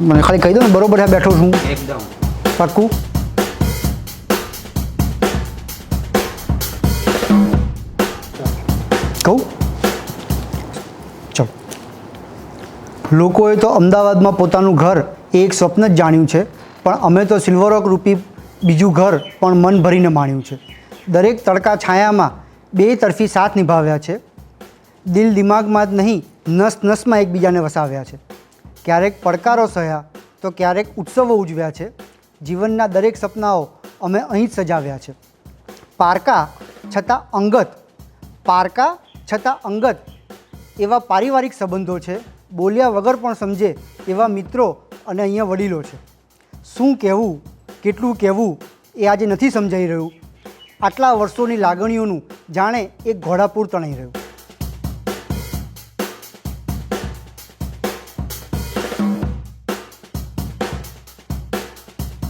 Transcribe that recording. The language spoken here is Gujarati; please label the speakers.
Speaker 1: મને ખાલી કહી દો ને બરોબર આ બેઠો છું
Speaker 2: એકદમ
Speaker 1: પાક્કું. કહું ચલો. લોકોએ તો અમદાવાદમાં પોતાનું ઘર એ એક સ્વપ્ન જ જાણ્યું છે, પણ અમે તો સિલ્વર રોક રૂપી બીજું ઘર પણ મન ભરીને માણ્યું છે. દરેક તડકા છાયામાં બે તરફી સાથ નિભાવ્યા છે. દિલ દિમાગમાં જ નહીં, નસ નસમાં એકબીજાને વસાવ્યા છે. ક્યારેક પડકારો સહ્યા તો ક્યારેક ઉત્સવો ઉજવ્યા છે. જીવનના દરેક સપનાઓ અમે અહીં જ સજાવ્યા છે. પારકા છતાં અંગત એવા પારિવારિક સંબંધો છે. બોલ્યા વગર પણ સમજે એવા મિત્રો અને અહીંયા વડીલો છે. શું કહેવું, કેટલું કહેવું એ આજે નથી સમજાઈ રહ્યું. આટલા વર્ષોની લાગણીઓનું જાણે એક ઘોડાપૂર તણાઈ રહ્યું.